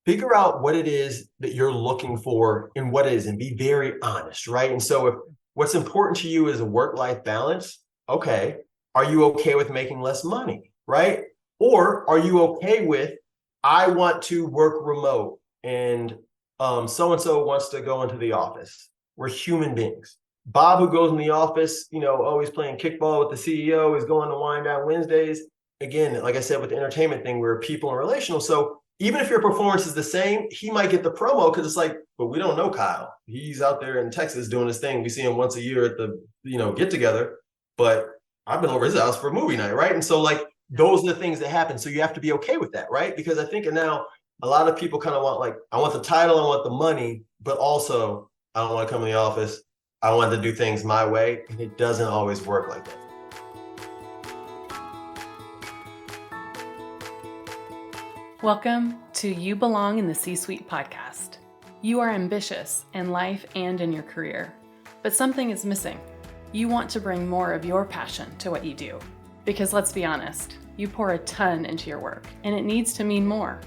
figure out what it is that you're looking for and what it is, and be very honest, right? And so if what's important to you is a work-life balance, okay, are you okay with making less money, right? Or are you okay with, I want to work remote and so and so wants to go into the office. We're human beings. Bob, who goes in the office, always playing kickball with the CEO, is going to wind down Wednesdays. Again, like I said, with the entertainment thing, we're people and relational. So even if your performance is the same, he might get the promo because it's like, but we don't know Kyle. He's out there in Texas doing his thing. We see him once a year at the, get together, but I've been over his house for a movie night, right? And so like those are the things that happen. So you have to be okay with that, right? Because I think now a lot of people kind of want, like, I want the title, I want the money, but also I don't want to come in the office. I want to do things my way. And it doesn't always work like that. Welcome to You Belong in the C-Suite podcast. You are ambitious in life and in your career, but something is missing. You want to bring more of your passion to what you do. Because let's be honest, you pour a ton into your work, and it needs to mean more.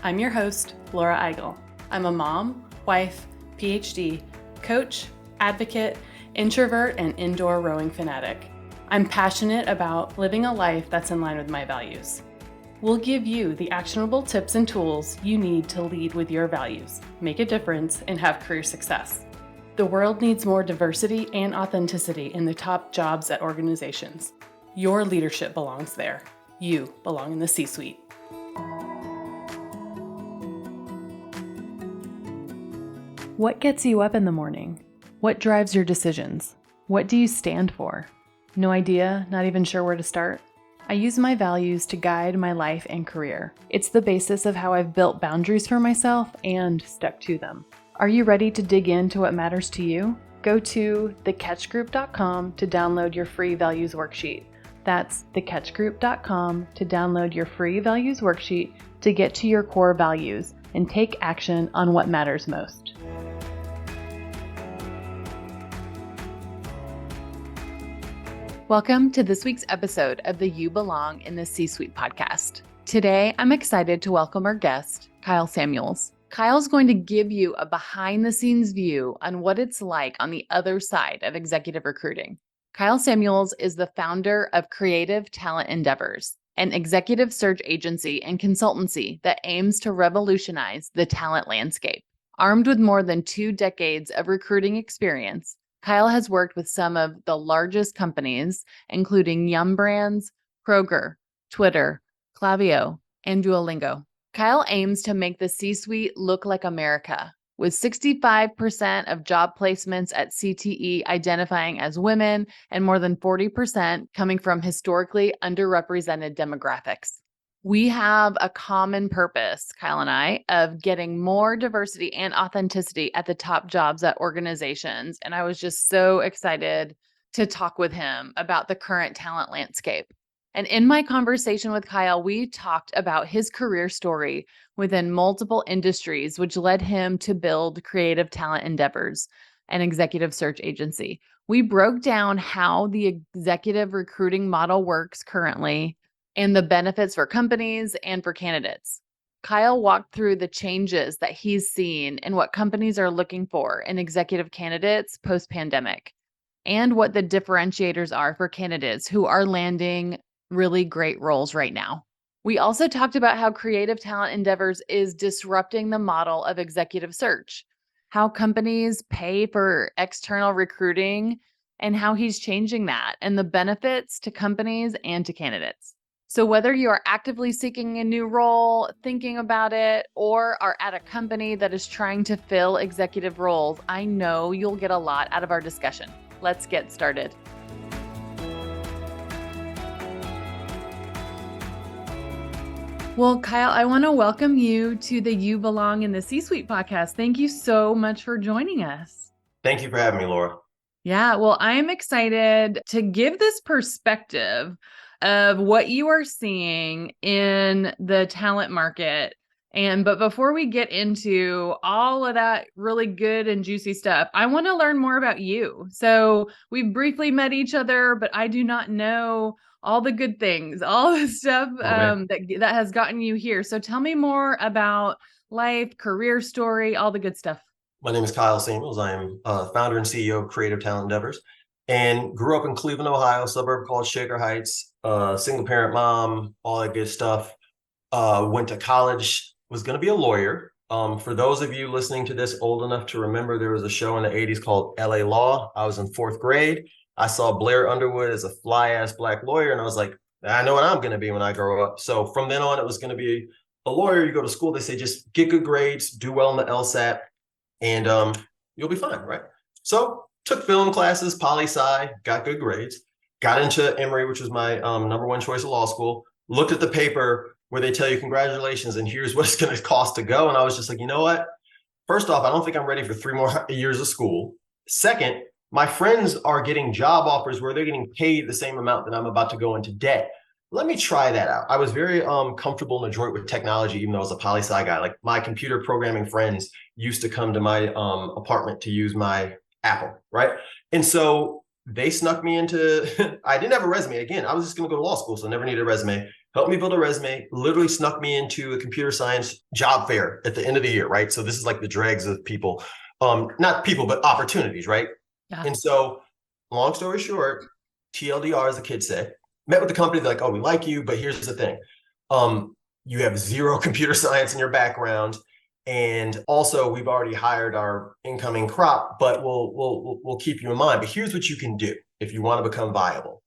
I'm your host, Laura Eigel. I'm a mom, wife, PhD, coach, advocate, introvert, and indoor rowing fanatic. I'm passionate about living a life that's in line with my values. We'll give you the actionable tips and tools you need to lead with your values, make a difference, and have career success. The world needs more diversity and authenticity in the top jobs at organizations. Your leadership belongs there. You belong in the C-Suite. What gets you up in the morning? What drives your decisions? What do you stand for? No idea, not even sure where to start? I use my values to guide my life and career. It's the basis of how I've built boundaries for myself and stuck to them. Are you ready to dig into what matters to you? Go to thecatchgroup.com to download your free values worksheet. That's thecatchgroup.com to download your free values worksheet to get to your core values and take action on what matters most. Welcome to this week's episode of the You Belong in the C-Suite podcast. Today, I'm excited to welcome our guest, Kyle Samuels. Kyle's going to give you a behind-the-scenes view on what it's like on the other side of executive recruiting. Kyle Samuels is the founder of Creative Talent Endeavors, an executive search agency and consultancy that aims to revolutionize the talent landscape. Armed with more than 2 decades of recruiting experience, Kyle has worked with some of the largest companies, including Yum Brands, Kroger, Twitter, Klaviyo, and Duolingo. Kyle aims to make the C-Suite look like America, with 65% of job placements at CTE identifying as women and more than 40% coming from historically underrepresented demographics. We have a common purpose, Kyle and I, of getting more diversity and authenticity at the top jobs at organizations. And I was just so excited to talk with him about the current talent landscape. And in my conversation with Kyle, we talked about his career story within multiple industries, which led him to build Creative Talent Endeavors, an executive search agency. We broke down how the executive recruiting model works currently and the benefits for companies and for candidates. Kyle walked through the changes that he's seen and what companies are looking for in executive candidates post-pandemic, and what the differentiators are for candidates who are landing really great roles right now. We also talked about how Creative Talent Endeavors is disrupting the model of executive search, how companies pay for external recruiting, and how he's changing that, and the benefits to companies and to candidates. So whether you are actively seeking a new role, thinking about it, or are at a company that is trying to fill executive roles, I know you'll get a lot out of our discussion. Let's get started. Well, Kyle, I want to welcome you to the You Belong in the C-Suite podcast. Thank you so much for joining us. Thank you for having me, Laura. Yeah, well, I'm excited to give this perspective of what you are seeing in the talent market. But before we get into all of that really good and juicy stuff, I want to learn more about you. So we've briefly met each other, but I do not know all the good things, all the stuff that has gotten you here. So tell me more about life, career story, all the good stuff. My name is Kyle Samuels. I am founder and CEO of Creative Talent Endeavors and grew up in Cleveland, Ohio, suburb called Shaker Heights, single parent mom, all that good stuff. Went to college, was going to be a lawyer. For those of you listening to this old enough to remember, there was a show in the 80s called LA Law. I was in fourth grade. I saw Blair Underwood as a fly ass black lawyer, and I was like, I know what I'm going to be when I grow up. So from then on, it was going to be a lawyer. You go to school, they say just get good grades, do well in the LSAT, and you'll be fine, right? So took film classes, poli-sci, got good grades, got into Emory, which was my number one choice of law school, looked at the paper where they tell you congratulations and here's what it's going to cost to go. And I was just like, you know what? First off, I don't think I'm ready for 3 more years of school. Second, my friends are getting job offers where they're getting paid the same amount that I'm about to go into debt. Let me try that out. I was very comfortable and adroit with technology, even though I was a poli-sci guy. Like my computer programming friends used to come to my apartment to use my Apple, right? And so they snuck me into, I didn't have a resume. Again, I was just going to go to law school, so I never needed a resume. Helped me build a resume, literally snuck me into a computer science job fair at the end of the year, right? So this is like the dregs of people, not people, but opportunities, right? Yeah. And so long story short, TLDR, as the kids say, met with the company. They're like, oh, we like you, but here's the thing. You have zero computer science in your background. And also we've already hired our incoming crop, but we'll keep you in mind. But here's what you can do if you want to become viable.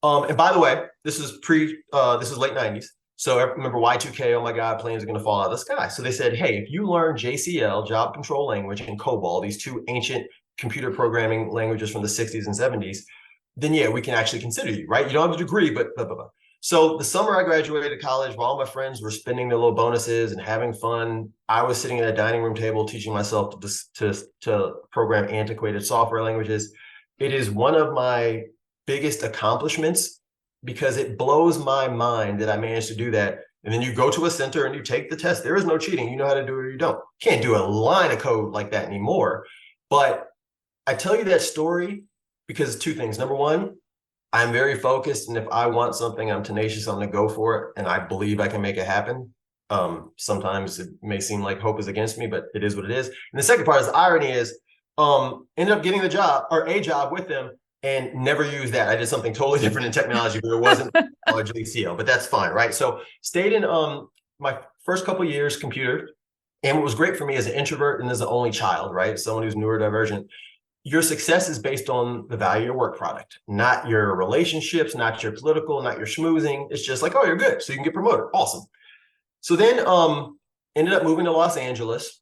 And by the way, this is late 90s. So I remember Y2K, oh my God, planes are going to fall out of the sky. So they said, hey, if you learn JCL, Job Control Language, and COBOL, these two ancient computer programming languages from the 60s and 70s, then yeah, we can actually consider you, right? You don't have a degree, but blah, blah, blah. So the summer I graduated college, while all my friends were spending their little bonuses and having fun, I was sitting at a dining room table teaching myself to program antiquated software languages. It is one of my biggest accomplishments because it blows my mind that I managed to do that. And then you go to a center and you take the test. There is no cheating. You know how to do it or you don't. Can't do a line of code like that anymore. But I tell you that story because 2 things. Number one, I'm very focused. And if I want something, I'm tenacious. I'm going to go for it. And I believe I can make it happen. Sometimes it may seem like hope is against me, but it is what it is. And the second part is the irony is ended up getting the job or a job with them and never used that. I did something totally different in technology, but it wasn't college ACL, but that's fine, right? So stayed in my first couple of years computer. And what was great for me as an introvert and as an only child, right? Someone who's neurodivergent, your success is based on the value of your work product, not your relationships, not your political, not your schmoozing. It's just like, oh, you're good, so you can get promoted. Awesome. So then ended up moving to Los Angeles,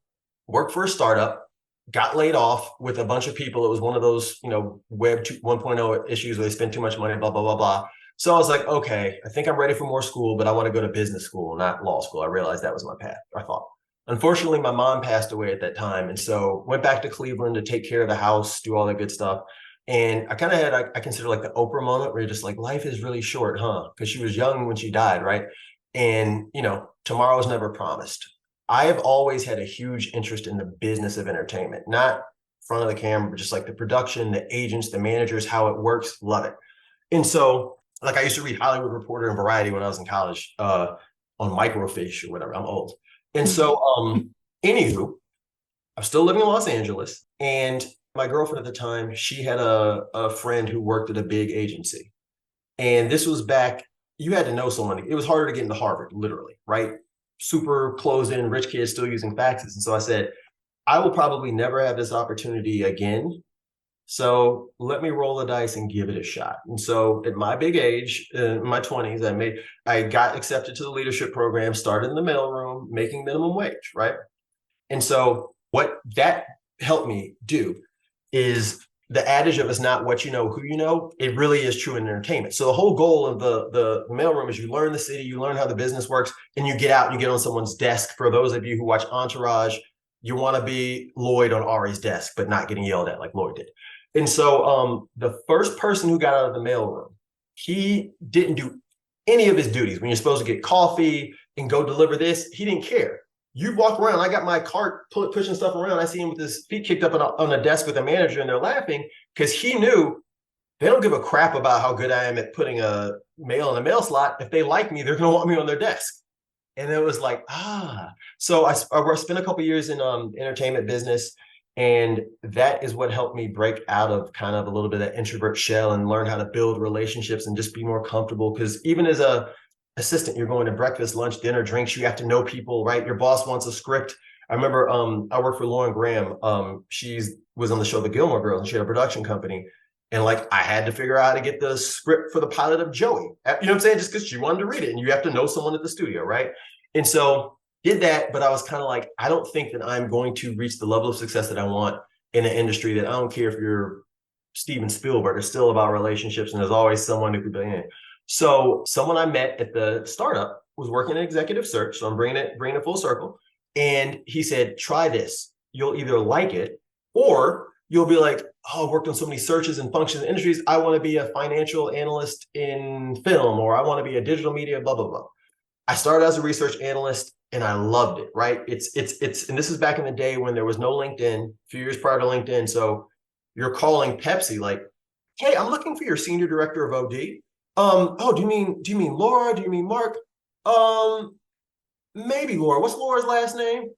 worked for a startup, got laid off with a bunch of people. It was one of those, Web 1.0 issues where they spend too much money, blah, blah, blah, blah. So I was like, okay, I think I'm ready for more school, but I want to go to business school, not law school. I realized that was my path, I thought. Unfortunately, my mom passed away at that time. And so went back to Cleveland to take care of the house, do all that good stuff. And I kind of had, I consider like the Oprah moment where you're just like, life is really short, huh? Because she was young when she died, right? And, tomorrow's never promised. I have always had a huge interest in the business of entertainment, not front of the camera, but just like the production, the agents, the managers, how it works. Love it. And so like I used to read Hollywood Reporter and Variety when I was in college on microfiche or whatever. I'm old. And so, anywho, I'm still living in Los Angeles. And my girlfriend at the time, she had a friend who worked at a big agency. And this was back, you had to know someone. It was harder to get into Harvard, literally, right? Super closed in, rich kids still using faxes. And so I said, I will probably never have this opportunity again. So let me roll the dice and give it a shot. And so at my big age, in my 20s, I got accepted to the leadership program, started in the mailroom, making minimum wage, right? And so what that helped me do is the adage of it's not what you know, who you know, it really is true in entertainment. So the whole goal of the mailroom is you learn the city, you learn how the business works, and you get out and you get on someone's desk. For those of you who watch Entourage, you want to be Lloyd on Ari's desk, but not getting yelled at like Lloyd did. And so the first person who got out of the mailroom, he didn't do any of his duties. When you're supposed to get coffee and go deliver this, he didn't care. You walk around, I got my cart pushing stuff around. I see him with his feet kicked up on a desk with a manager and they're laughing because he knew they don't give a crap about how good I am at putting a mail in a mail slot. If they like me, they're going to want me on their desk. And it was like, so I spent a couple years in entertainment business. And that is what helped me break out of kind of a little bit of that introvert shell and learn how to build relationships and just be more comfortable. Because even as a assistant, you're going to breakfast, lunch, dinner, drinks. You have to know people, right? Your boss wants a script. I remember I worked for Lauren Graham. She was on the show The Gilmore Girls, and she had a production company. And like I had to figure out how to get the script for the pilot of Joey. You know what I'm saying? Just because she wanted to read it, and you have to know someone at the studio, right? And so did that, but I was kind of like, I don't think that I'm going to reach the level of success that I want in an industry that I don't care if you're Steven Spielberg, it's still about relationships, and there's always someone who could be in it. So someone I met at the startup was working in executive search. So I'm bringing it full circle. And he said, try this. You'll either like it or you'll be like, oh, I worked on so many searches and functions and industries. I want to be a financial analyst in film, or I want to be a digital media, blah, blah, blah. I started as a research analyst and I loved it, right? It's, and this is back in the day when there was no LinkedIn, a few years prior to LinkedIn. So you're calling Pepsi like, hey, I'm looking for your senior director of OD. Oh, do you mean Laura? Do you mean Mark? Maybe Laura. What's Laura's last name?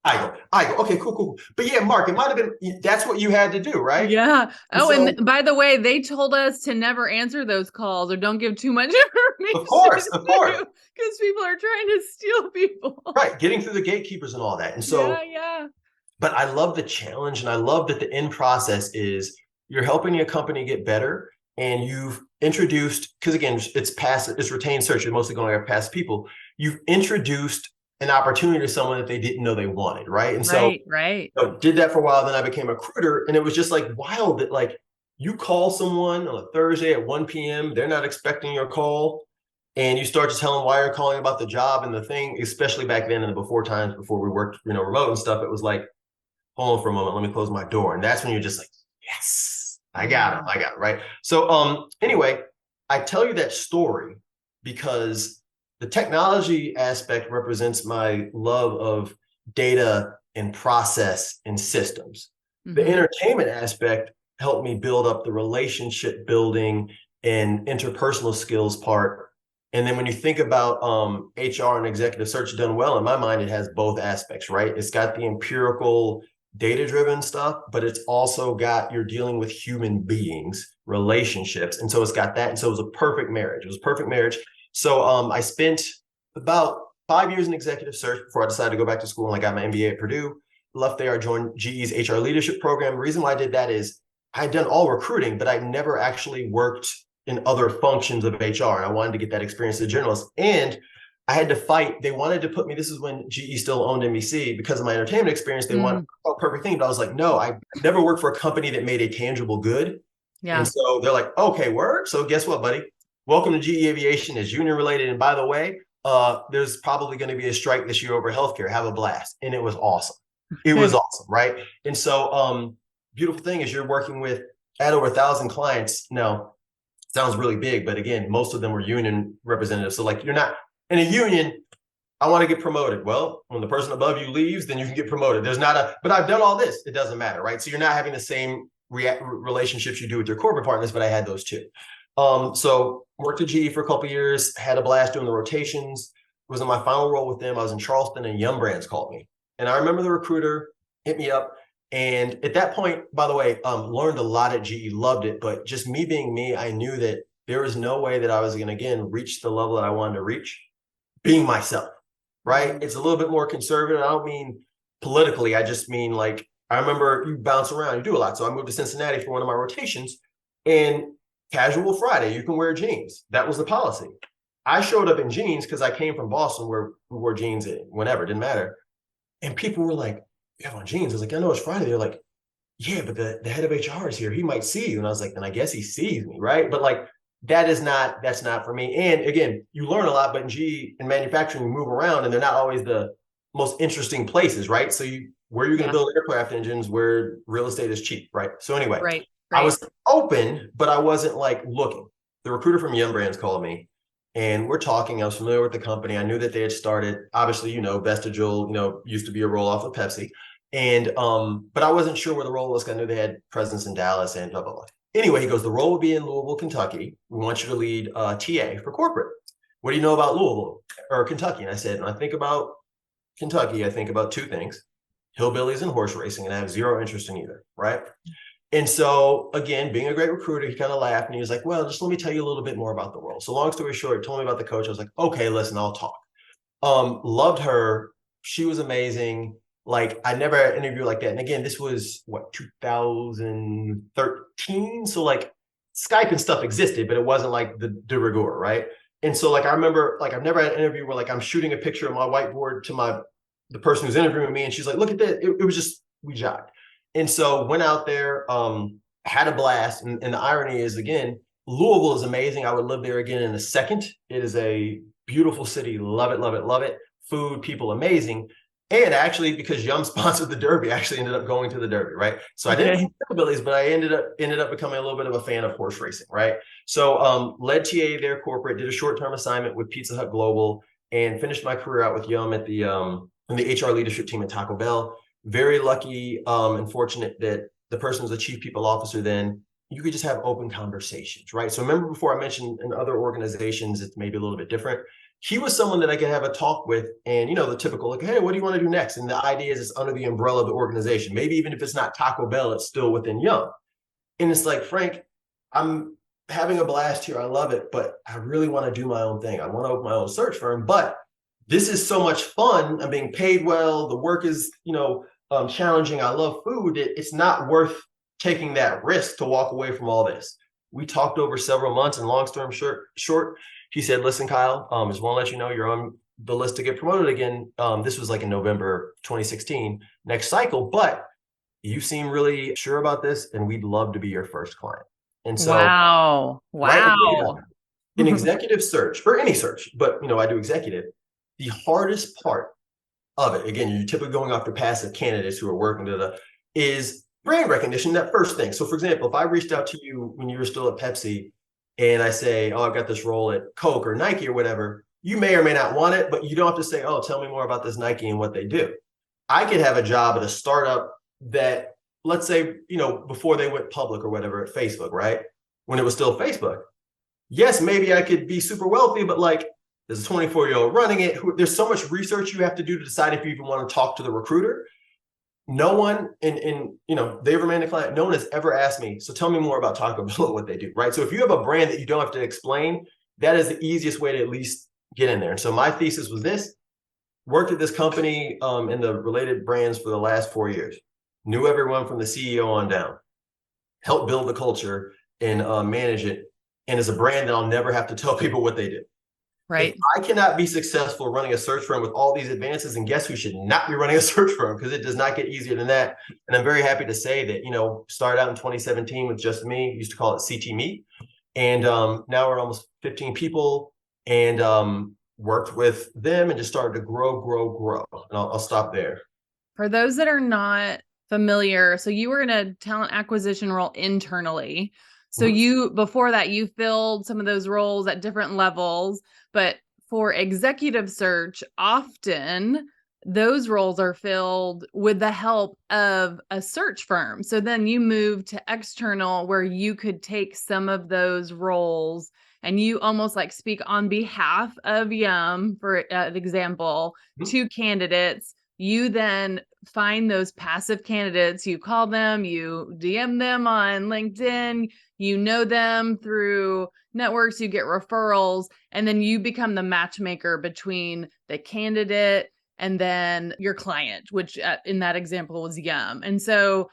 Igo. Okay, cool. But yeah, Mark, it might have been, that's what you had to do, right? Yeah. Oh, So, and by the way, they told us to never answer those calls or don't give too much information. of course. Because people are trying to steal people. Right, getting through the gatekeepers and all that. And so, yeah. but I love the challenge, and I love that the end process is you're helping your company get better, and you've introduced, because again, it's retained search, you're mostly going after past people. You've introduced an opportunity to someone that they didn't know they wanted, right? And so right. Did that for a while, then I became a recruiter, and it was just like wild that like you call someone on a Thursday at 1 p.m., they're not expecting your call, and you start to tell them why you're calling about the job and the thing, especially back then in the before times before we worked, remote and stuff. It was like, hold on for a moment, let me close my door. And that's when you're just like, yes, I got it, right? So anyway, I tell you that story because the technology aspect represents my love of data and process and systems. Mm-hmm. The entertainment aspect helped me build up the relationship building and interpersonal skills part. And then when you think about HR and executive search done well, in my mind, it has both aspects, right? It's got the empirical data-driven stuff, but it's also got, you're dealing with human beings, relationships. And so it's got that. And so it was a perfect marriage. It was a perfect marriage. So I spent about 5 years in executive search before I decided to go back to school, and I got my MBA at Purdue. Left there, I joined GE's HR leadership program. The reason why I did that is I had done all recruiting, but I never actually worked in other functions of HR. And I wanted to get that experience as a journalist. And I had to fight. They wanted to put me, this is when GE still owned NBC, because of my entertainment experience, they wanted a perfect thing. But I was like, no, I never worked for a company that made a tangible good. Yeah. And so they're like, okay, word. So guess what, buddy? Welcome to GE Aviation. It's union related. And by the way, there's probably going to be a strike this year over healthcare. Have a blast. And it was awesome. It was awesome, right? And so beautiful thing is you're working with at over 1,000 clients. Now, sounds really big, but again, most of them were union representatives. So like you're not in a union, I want to get promoted. Well, when the person above you leaves, then you can get promoted. There's not but I've done all this. It doesn't matter, right? So you're not having the same relationships you do with your corporate partners, but I had those too. So worked at GE for a couple of years, had a blast doing the rotations. It was in my final role with them. I was in Charleston, and Yum Brands called me. And I remember the recruiter hit me up. And at that point, by the way, learned a lot at GE, loved it. But just me being me, I knew that there was no way that I was going to, again, reach the level that I wanted to reach being myself, right? It's a little bit more conservative. I don't mean politically. I just mean like, I remember you bounce around, you do a lot. So I moved to Cincinnati for one of my rotations, and casual Friday, you can wear jeans. That was the policy. I showed up in jeans because I came from Boston where we wore jeans whenever, didn't matter. And people were like, you have on jeans. I was like, I know it's Friday. They're like, yeah, but the head of HR is here. He might see you. And I was like, then I guess he sees me, right? But like, that's not for me. And again, you learn a lot, but in GE and manufacturing, you move around, and they're not always the most interesting places, right? So where you're going to build aircraft engines, where real estate is cheap, right? So anyway, right. I was open, but I wasn't like looking. The recruiter from Yum Brands called me, and we're talking. I was familiar with the company. I knew that they had started, obviously, Vestigial, used to be a roll off of Pepsi. And, but I wasn't sure where the role was. I knew they had presence in Dallas and blah, blah, blah. Anyway, he goes, the role will be in Louisville, Kentucky. We want you to lead TA for corporate. what do you know about Louisville or Kentucky? And I said, when I think about Kentucky, I think about two things: hillbillies and horse racing, and I have zero interest in either, right? And so again, being a great recruiter, he kind of laughed and he was like, well, just let me tell you a little bit more about the role. So long story short, he told me about the coach. I was like, okay, listen, I'll talk. Loved her. She was amazing. Like, I never had an interview like that. And again, this was what, 2013. So like Skype and stuff existed, but it wasn't like the de rigueur, right? And so like I remember, like I've never had an interview where like I'm shooting a picture of my whiteboard to the person who's interviewing me, and she's like, look at this. It was just, we jived. And so went out there, had a blast. And the irony is, again, Louisville is amazing. I would live there again in a second. It is a beautiful city. Love it, love it, love it. Food, people, amazing. And actually, because Yum sponsored the Derby, I actually ended up going to the Derby, right? So I didn't have abilities, but I ended up becoming a little bit of a fan of horse racing, right? So led TA there corporate, did a short-term assignment with Pizza Hut Global, and finished my career out with Yum at the in the HR leadership team at Taco Bell. Very lucky and fortunate that the person was the chief people officer then. You could just have open conversations, right? So remember before I mentioned in other organizations, it's maybe a little bit different. He was someone that I could have a talk with, and the typical like, hey, what do you want to do next? And the idea is it's under the umbrella of the organization. Maybe even if it's not Taco Bell, it's still within Yum. And it's like, Frank, I'm having a blast here. I love it, but I really want to do my own thing. I want to open my own search firm, but this is so much fun. I'm being paid well. The work is, challenging. I love food. It's not worth taking that risk to walk away from all this. We talked over several months, and long story short, he said, listen, Kyle, just want to let you know you're on the list to get promoted again. This was like in November 2016, next cycle, but you seem really sure about this, and we'd love to be your first client. And so, wow. Right, an executive search, for any search, but I do executive. The hardest part of it, again, you're typically going after passive candidates who are working is brand recognition, that first thing. So for example, if I reached out to you when you were still at Pepsi and I say, oh, I've got this role at Coke or Nike or whatever, you may or may not want it, but you don't have to say, oh, tell me more about this Nike and what they do. I could have a job at a startup that, let's say, before they went public or whatever at Facebook, right? When it was still Facebook. Yes, maybe I could be super wealthy, but like, there's a 24-year-old running it. There's so much research you have to do to decide if you even want to talk to the recruiter. No one they remain a client. No one has ever asked me, so tell me more about Taco Bell and what they do, right? So if you have a brand that you don't have to explain, that is the easiest way to at least get in there. And so my thesis was this: worked at this company in the related brands for the last 4 years, knew everyone from the CEO on down, helped build the culture and manage it. And as a brand that I'll never have to tell people what they do. Right. If I cannot be successful running a search firm with all these advances, and guess who should not be running a search firm, because it does not get easier than that. And I'm very happy to say that, started out in 2017 with just me, used to call it CT Meet. And now we're almost 15 people, and worked with them and just started to grow. And I'll stop there. For those that are not familiar, so you were in a talent acquisition role internally. So before that, you filled some of those roles at different levels, but for executive search, often those roles are filled with the help of a search firm. So then you moved to external, where you could take some of those roles and you almost like speak on behalf of Yum, for an example, to candidates. You then find those passive candidates, you call them, you DM them on LinkedIn, you know them through networks, you get referrals, and then you become the matchmaker between the candidate and then your client, which in that example was Yum. And so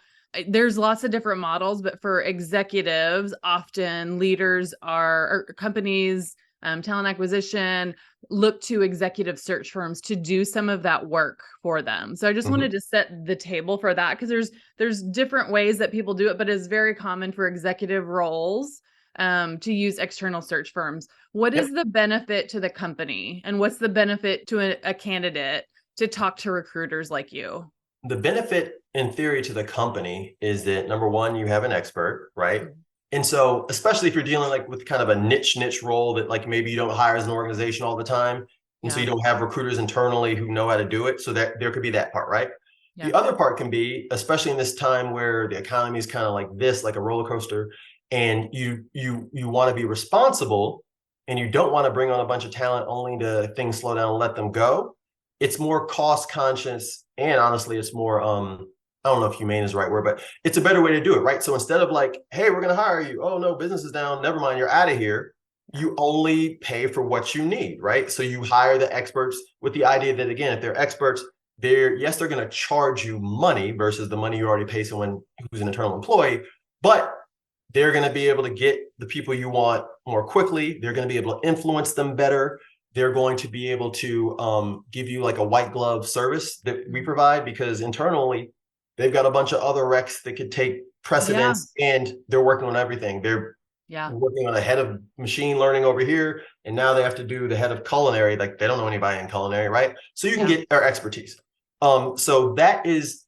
there's lots of different models, but for executives, often leaders or companies, talent acquisition, look to executive search firms to do some of that work for them. So I just wanted to set the table for that, because there's different ways that people do it, but it's very common for executive roles to use external search firms. What is the benefit to the company, and what's the benefit to a candidate to talk to recruiters like you? The benefit in theory to the company is that, number one, you have an expert, right? And so, especially if you're dealing like with kind of a niche role that like maybe you don't hire as an organization all the time. And so you don't have recruiters internally who know how to do it. So that there could be that part, right? Yeah. The other part can be, especially in this time where the economy is kind of like this, like a roller coaster, and you want to be responsible and you don't want to bring on a bunch of talent only to things slow down and let them go. It's more cost conscious, and honestly, it's more I don't know if humane is the right word, but it's a better way to do it, right? So instead of like, hey, we're going to hire you. Oh no, business is down. Never mind, you're out of here. You only pay for what you need, right? So you hire the experts with the idea that, again, if they're experts, they're going to charge you money versus the money you already pay someone who's an internal employee, but they're going to be able to get the people you want more quickly. They're going to be able to influence them better. They're going to be able to give you like a white glove service that we provide, because internally they've got a bunch of other recs that could take precedence, and they're working on everything. They're working on a head of machine learning over here, and now they have to do the head of culinary. Like, they don't know anybody in culinary, right? So you can get our expertise. So that is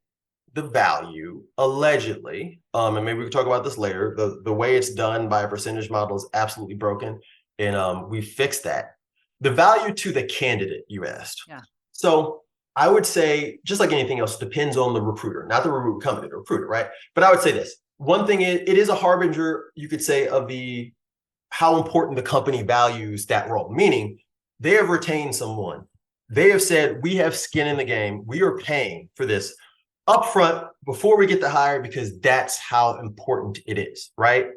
the value, allegedly. And maybe we can talk about this later. The way it's done by a percentage model is absolutely broken, and we fixed that. The value to the candidate, you asked. Yeah. So I would say, just like anything else, depends on the recruiter, not the recruit company, the recruiter, right? But I would say this. One thing is, it is a harbinger, you could say, of how important the company values that role. Meaning, they have retained someone. They have said, we have skin in the game. We are paying for this upfront before we get the hire, because that's how important it is, right?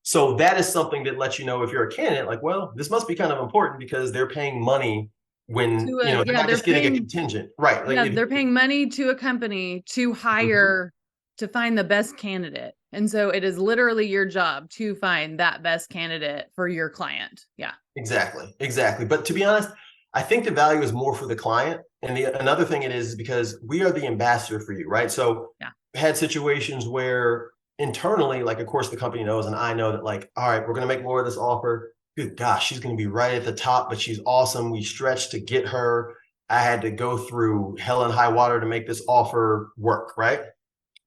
So that is something that lets you know, if you're a candidate, like, well, this must be kind of important because they're paying money when they're not just getting a contingent, right? Like, they're paying money to a company to hire, to find the best candidate. And so it is literally your job to find that best candidate for your client. Yeah, exactly. But to be honest, I think the value is more for the client. And another thing it is because we are the ambassador for you, right? So we had situations where internally, like, of course, the company knows, and I know that, like, all right, we're going to make Laura this offer. Good gosh, she's going to be right at the top, but she's awesome. We stretched to get her. I had to go through hell and high water to make this offer work, right?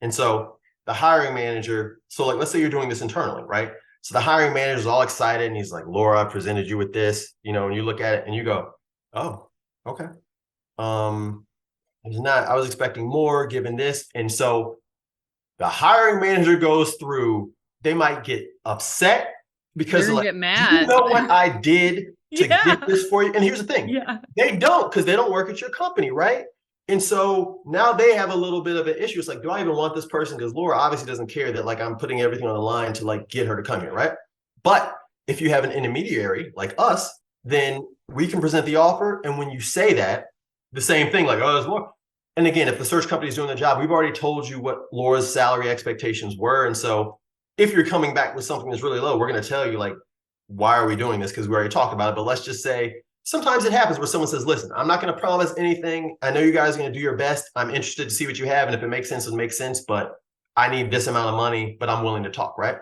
And so the hiring manager, so like, let's say you're doing this internally, right? So the hiring manager is all excited, and he's like, Laura, I presented you with this, and you look at it and you go, oh, okay. I was expecting more given this. And so the hiring manager goes through, they might get upset because they're like, get mad. You know what I did to get this for you? And here's the thing. They don't, because they don't work at your company, right? And so now they have a little bit of an issue. It's like, do I even want this person? Because Laura obviously doesn't care that, like, I'm putting everything on the line to, like, get her to come here, right? But if you have an intermediary like us, then we can present the offer. And when you say that, the same thing, like, oh, there's more. And again, if the search company is doing the job, we've already told you what Laura's salary expectations were. And so if you're coming back with something that's really low, we're going to tell you, like, why are we doing this? Because we already talked about it. But let's just say sometimes it happens where someone says, listen, I'm not going to promise anything. I know you guys are going to do your best. I'm interested to see what you have. And if it makes sense, it makes sense. But I need this amount of money, but I'm willing to talk, right?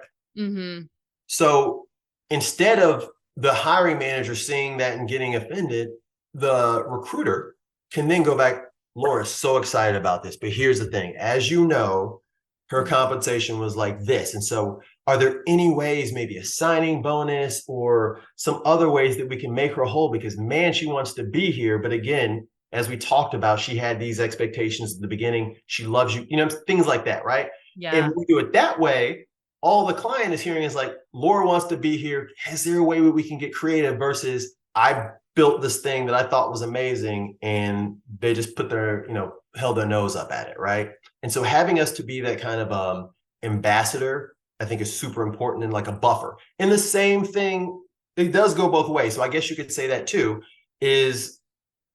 So instead of the hiring manager seeing that and getting offended, the recruiter can then go back, Laura's so excited about this, but here's the thing. As you know, her compensation was like this. And so are there any ways, maybe a signing bonus or some other ways that we can make her whole? Because, man, she wants to be here. But again, as we talked about, she had these expectations at the beginning. She loves you, things like that, right? Yeah. And when we do it that way, all the client is hearing is like, Laura wants to be here. Is there a way where we can get creative versus I built this thing that I thought was amazing and they just put their, held their nose up at it, right? And so having us to be that kind of ambassador, I think, is super important, and like a buffer. And the same thing, it does go both ways. So I guess you could say that too, is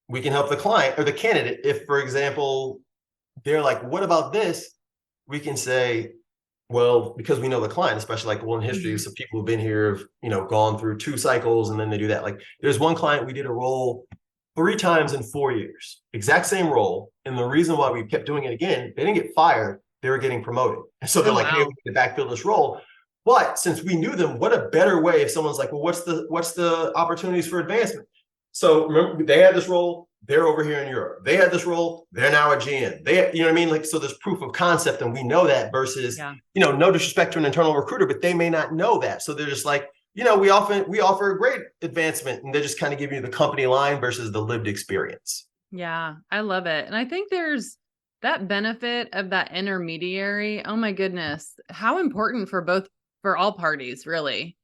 we can help the client or the candidate. If, for example, they're like, what about this? We can say, well, because we know the client, especially like one history, some people who've been here have, gone through 2 cycles and then they do that. Like, there's one client, we did a role 3 times in 4 years, exact same role. And the reason why we kept doing it again, they didn't get fired, they were getting promoted. And so they're like, hey, we need to backfill this role. But since we knew them, what a better way if someone's like, well, what's the opportunities for advancement? So remember, they had this role, they're over here in Europe. They had this role, they're now at GM. They, you know what I mean? Like, so there's proof of concept, and we know that versus, no disrespect to an internal recruiter, but they may not know that. So they're just like, we offer a great advancement, and they're just kind of giving you the company line versus the lived experience. Yeah, I love it. And I think there's that benefit of that intermediary. Oh my goodness. How important for all parties, really.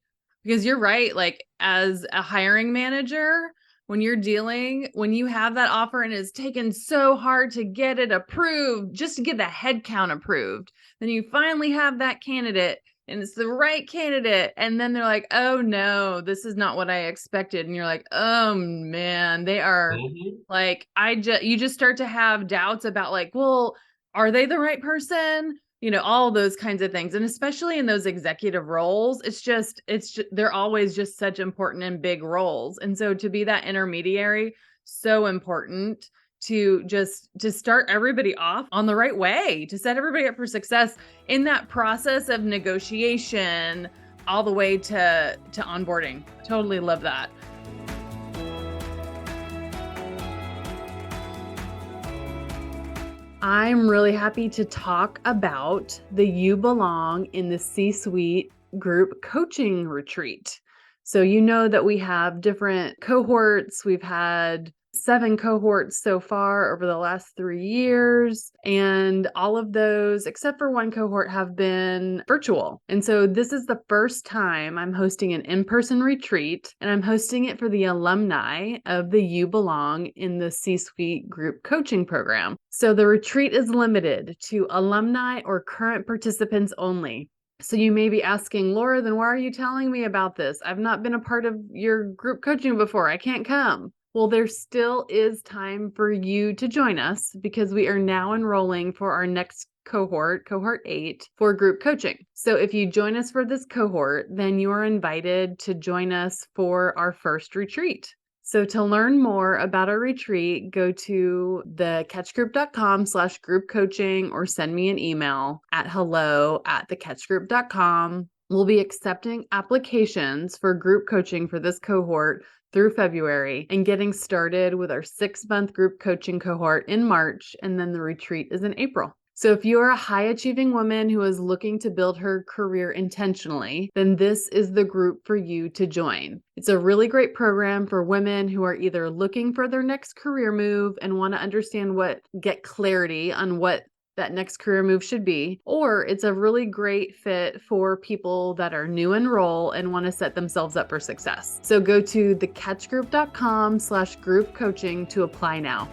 Because you're right. Like as a hiring manager, when you have that offer and it's taken so hard to get it approved, just to get the head count approved, then you finally have that candidate and it's the right candidate. And then they're like, oh no, this is not what I expected. And you're like, oh man, they are like, you just start to have doubts about like, well, are they the right person? All those kinds of things. And especially in those executive roles, they're always just such important and big roles. And so to be that intermediary, so important to start everybody off on the right way, to set everybody up for success in that process of negotiation all the way to onboarding. Totally love that. I'm really happy to talk about the You Belong in the C-Suite group coaching retreat. So you know that we have different cohorts. We've had 7 cohorts so far over the last 3 years, and all of those, except for one cohort, have been virtual. And so this is the first time I'm hosting an in-person retreat, and I'm hosting it for the alumni of the You Belong in the C-Suite group coaching program. So the retreat is limited to alumni or current participants only. So you may be asking, Laura, then why are you telling me about this? I've not been a part of your group coaching before. I can't come. Well, there still is time for you to join us because we are now enrolling for our next cohort 8, for group coaching. So if you join us for this cohort, then you are invited to join us for our first retreat. So to learn more about our retreat, go to thecatchgroup.com/group coaching or send me an email at hello@thecatchgroup.com. We'll be accepting applications for group coaching for this cohort through February and getting started with our 6-month group coaching cohort in March, and then the retreat is in April. So if you are a high-achieving woman who is looking to build her career intentionally, then this is the group for you to join. It's a really great program for women who are either looking for their next career move and want to get clarity on what that next career move should be, or it's a really great fit for people that are new in role and want to set themselves up for success. So go to thecatchgroup.com/group coaching to apply now.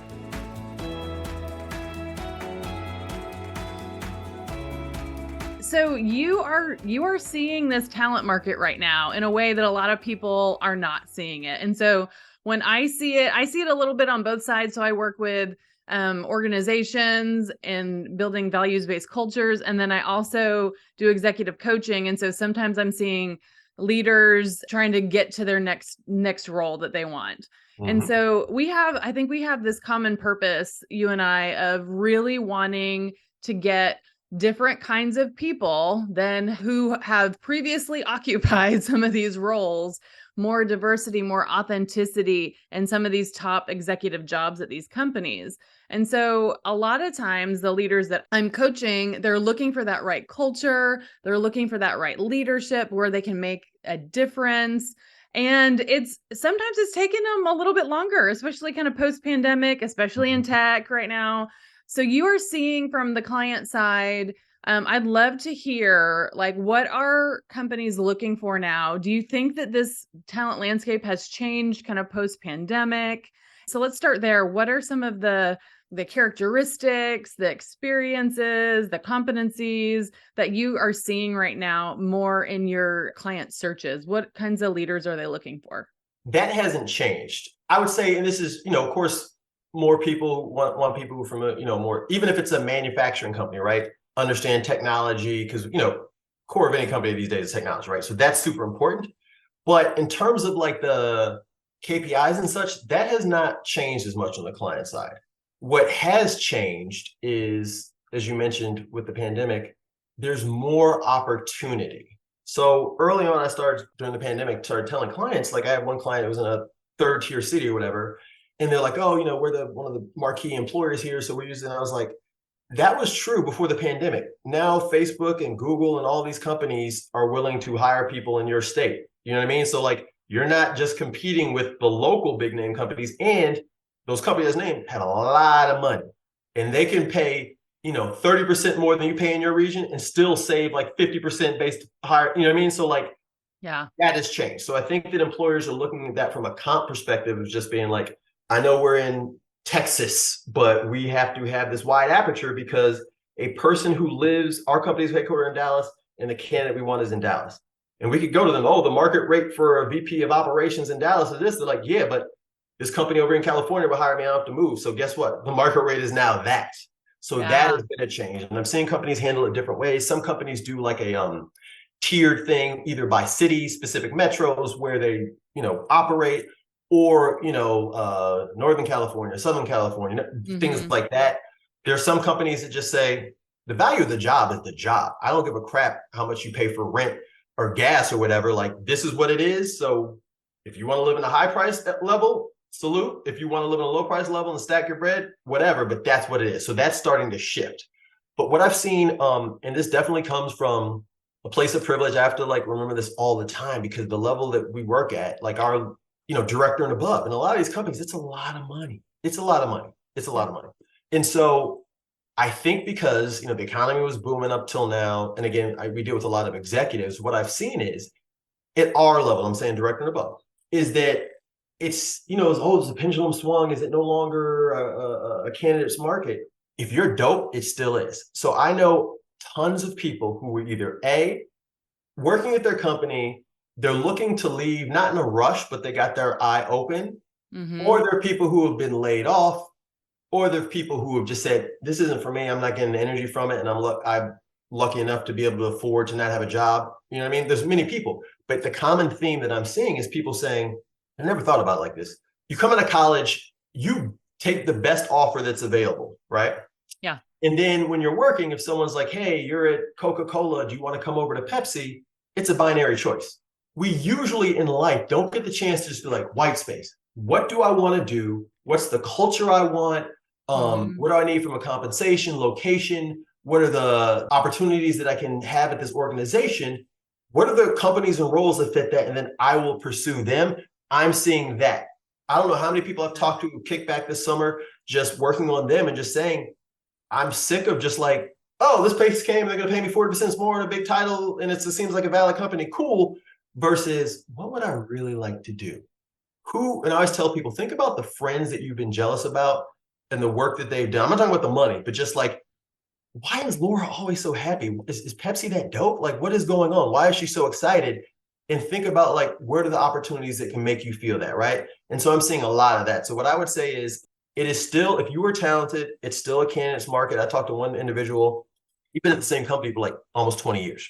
So you are seeing this talent market right now in a way that a lot of people are not seeing it. And so when I see it a little bit on both sides. So I work with organizations and building values-based cultures. And then I also do executive coaching. And so sometimes I'm seeing leaders trying to get to their next role that they want. And so I think we have this common purpose, you and I, of really wanting to get different kinds of people than who have previously occupied some of these roles, more diversity, more authenticity in some of these top executive jobs at these companies. And so a lot of times the leaders that I'm coaching, they're looking for that right culture. They're looking for that right leadership where they can make a difference. And sometimes it's taken them a little bit longer, especially kind of post-pandemic, especially in tech right now. So you are seeing from the client side, I'd love to hear, like, what are companies looking for now? Do you think that this talent landscape has changed kind of post-pandemic? So let's start there. What are some of the characteristics, the experiences, the competencies that you are seeing right now more in your client searches? What kinds of leaders are they looking for? That hasn't changed. I would say, and this is, of course, more people want people from a, more, even if it's a manufacturing company, right? Understand technology, because, core of any company these days is technology, right? So that's super important. But in terms of like the KPIs and such, that has not changed as much on the client side. What has changed is, as you mentioned with the pandemic, there's more opportunity. So early on, during the pandemic, started telling clients, like I have one client that was in a 3rd-tier city or whatever, and they're like, oh, we're one of the marquee employers here, so we're using it. I was like, that was true before the pandemic. Now Facebook and Google and all these companies are willing to hire people in your state. You know what I mean? So like, you're not just competing with the local big name companies, and those companies named have a lot of money, and they can pay, 30% more than you pay in your region and still save like 50% based higher. You know what I mean? So like, Yeah. That has changed. So I think that employers are looking at that from a comp perspective of just being like, I know we're in Texas, but we have to have this wide aperture because a person who lives, our company's headquartered in Dallas, and the candidate we want is in Dallas. And we could go to them, oh, the market rate for a VP of operations in Dallas is this. They're like, yeah, but this company over in California will hire me, I don't have to move. So guess what? The market rate is now that. So that Yeah. has been a change. And I'm seeing companies handle it different ways. Some companies do like a tiered thing, either by city, specific metros where they, operate, or, Northern California, Southern California, things Hmm. like that. There are some companies that just say the value of the job is the job. I don't give a crap how much you pay for rent or gas or whatever. Like, this is what it is. So if you want to live in a high price level, salute. If you want to live in a low price level and stack your bread, whatever, but that's what it is. So that's starting to shift. But what I've seen, and this definitely comes from a place of privilege. I have to like remember this all the time because the level that we work at, like our, director and above, and a lot of these companies, it's a lot of money. It's a lot of money. It's a lot of money. And so I think because, the economy was booming up till now, and again, we deal with a lot of executives. What I've seen is at our level, I'm saying director and above, is that it's, is the pendulum swung? Is it no longer a candidate's market? If you're dope, it still is. So I know tons of people who were either working at their company, they're looking to leave, not in a rush, but they got their eye open, Hmm. or there are people who have been laid off, or there are people who have just said, this isn't for me, I'm not getting the energy from it, and I'm lucky enough to be able to afford to not have a job. You know what I mean? There's many people, but the common theme that I'm seeing is people saying, I never thought about it like this. You come out of college, you take the best offer that's available, right? Yeah. And then when you're working, if someone's like, hey, you're at Coca-Cola, do you want to come over to Pepsi? It's a binary choice. We usually in life don't get the chance to just be like, white space. What do I want to do? What's the culture I want? Hmm. What do I need from a compensation, location? What are the opportunities that I can have at this organization? What are the companies and roles that fit that? And then I will pursue them. I'm seeing that. I don't know how many people I've talked to who kicked back this summer, just working on them and just saying, I'm sick of just like, oh, this place came, they're going to pay me 40% more in a big title, and it seems like a valid company. Cool. Versus, what would I really like to do? And I always tell people, think about the friends that you've been jealous about and the work that they've done. I'm not talking about the money, but just like, why is Laura always so happy? Is Pepsi that dope? Like, what is going on? Why is she so excited? And think about like, where are the opportunities that can make you feel that, right? And so I'm seeing a lot of that. So what I would say is, it is still, if you were talented, it's still a candidate's market. I talked to one individual, he's been at the same company for like almost 20 years.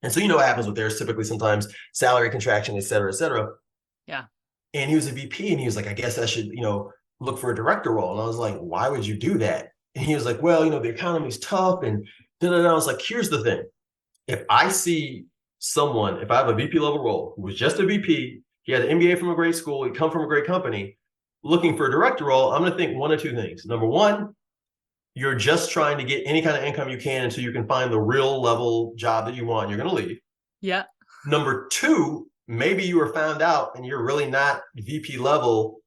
And so you know what happens with theirs, typically sometimes salary contraction, et cetera, et cetera. Yeah. And he was a VP and he was like, I guess I should, look for a director role. And I was like, why would you do that? And he was like, well, the economy's tough. And then I was like, here's the thing. If I see someone, if I have a VP level role who was just a VP, he had an MBA from a great school, he come from a great company, looking for a director role, I'm going to think one of two things. Number one, you're just trying to get any kind of income you can until you can find the real level job that you want. You're going to leave. Yeah. Number two, maybe you were found out and you're really not VP level,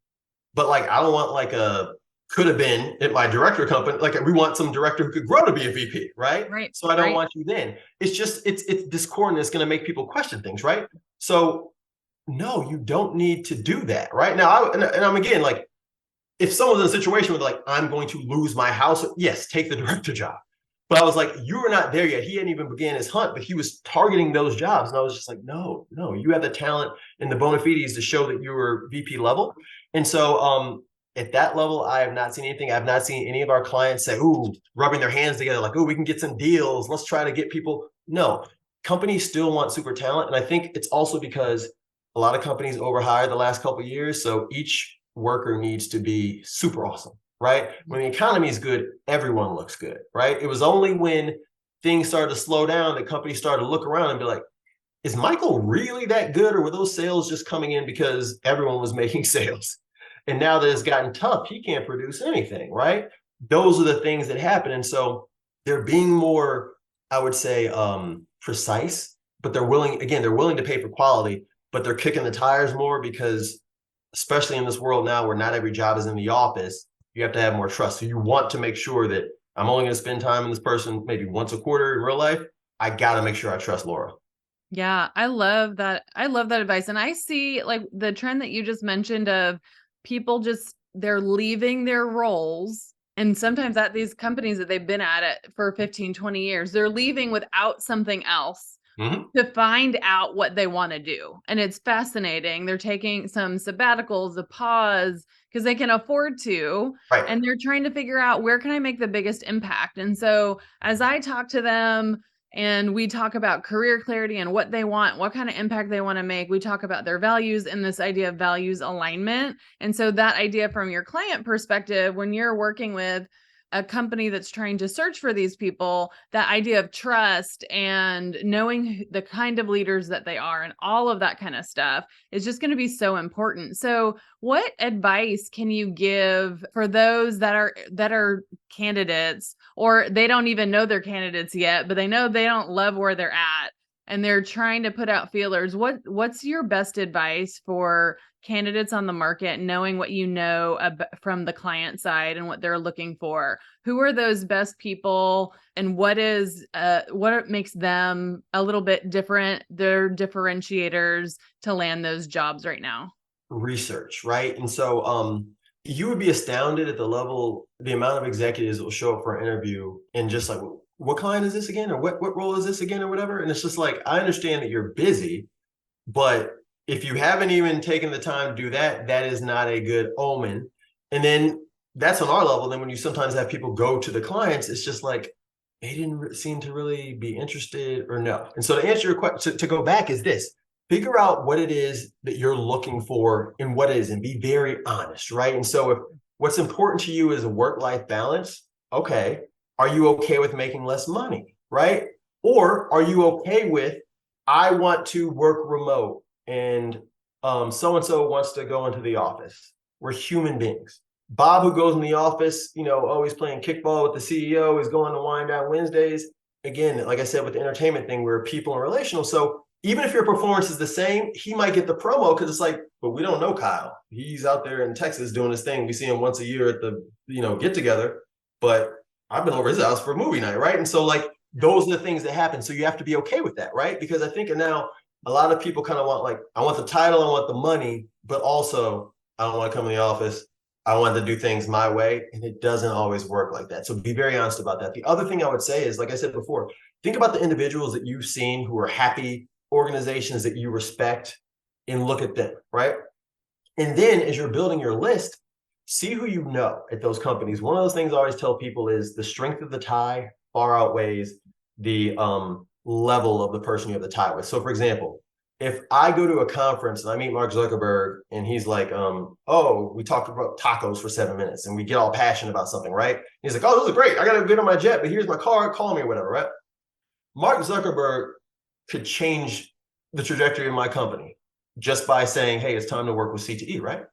but like, I don't want like could have been at my director company. Like, we want some director who could grow to be a VP, right? Right. So I don't Right. want you then. It's just, it's discord, and it's going to make people question things, right? So no, you don't need to do that right now. And I'm again, like, if someone's in a situation where like, I'm going to lose my house, yes, take the director job. But I was like, you were not there yet. He hadn't even began his hunt, but he was targeting those jobs. And I was just like, no, you have the talent and the bona fides to show that you were VP level. And so at that level, I have not seen anything. I've not seen any of our clients say, ooh, rubbing their hands together, like, oh, we can get some deals. Let's try to get people. No, companies still want super talent. And I think it's also because a lot of companies overhired the last couple of years. So each worker needs to be super awesome, right? When the economy is good, everyone looks good, right? It was only when things started to slow down that companies started to look around and be like, is Michael really that good? Or were those sales just coming in because everyone was making sales? And now that it's gotten tough, he can't produce anything, right? Those are the things that happen. And so they're being more, I would say, precise, but they're willing to pay for quality, but they're kicking the tires more because, especially in this world now where not every job is in the office, you have to have more trust. So you want to make sure that I'm only going to spend time with this person maybe once a quarter in real life. I got to make sure I trust Laura. Yeah, I love that. I love that advice. And I see like the trend that you just mentioned of people just they're leaving their roles. And sometimes at these companies that they've been at it for 15, 20 years, they're leaving without something else Mhm. to find out what they want to do. And it's fascinating. They're taking some sabbaticals, a pause, because they can afford to. Right. And they're trying to figure out where can I make the biggest impact. And so as I talk to them and we talk about career clarity and what they want, what kind of impact they want to make, we talk about their values and this idea of values alignment. And so that idea from your client perspective, when you're working with a company that's trying to search for these people, that idea of trust and knowing the kind of leaders that they are and all of that kind of stuff is just going to be so important. So, what advice can you give for those that are candidates or they don't even know they're candidates yet, but they know they don't love where they're at and they're trying to put out feelers? What's your best advice for candidates on the market, knowing what you know from the client side and what they're looking for? Who are those best people and what makes them a little bit different, their differentiators to land those jobs right now? Research, right? And so you would be astounded at the amount of executives that will show up for an interview and just like, what client is this again? Or what role is this again or whatever? And it's just like, I understand that you're busy, but if you haven't even taken the time to do that, that is not a good omen. And then that's on our level. Then when you sometimes have people go to the clients, it's just like they didn't seem to really be interested or no. And so to answer your question, to go back is this: figure out what it is that you're looking for and what it is, and be very honest, right? And so if what's important to you is a work-life balance, okay, are you okay with making less money, right? Or are you okay with I want to work remote and so and so wants to go into the office. We're human beings. Bob, who goes in the office, always playing kickball with the CEO, is going to wind down Wednesdays. Again, like I said, with the entertainment thing, we're people and relational. So even if your performance is the same, he might get the promo because it's like, but we don't know Kyle. He's out there in Texas doing his thing. We see him once a year at the, get together, but I've been over his house for a movie night, right? And so like those are the things that happen. So you have to be okay with that, right? Because I think now a lot of people kind of want like, I want the title, I want the money, but also I don't want to come in the office. I want to do things my way. And it doesn't always work like that. So be very honest about that. The other thing I would say is, like I said before, think about the individuals that you've seen who are happy, organizations that you respect, and look at them, right? And then as you're building your list, see who you know at those companies. One of those things I always tell people is the strength of the tie far outweighs the level of the person you have the tie with. So for example, if I go to a conference and I meet Mark Zuckerberg and he's like, oh, we talked about tacos for 7 minutes and we get all passionate about something, right? He's like, oh, this is great. I got to get on my jet, but here's my card. Call me or whatever, right? Mark Zuckerberg could change the trajectory of my company just by saying, hey, it's time to work with CTE, right?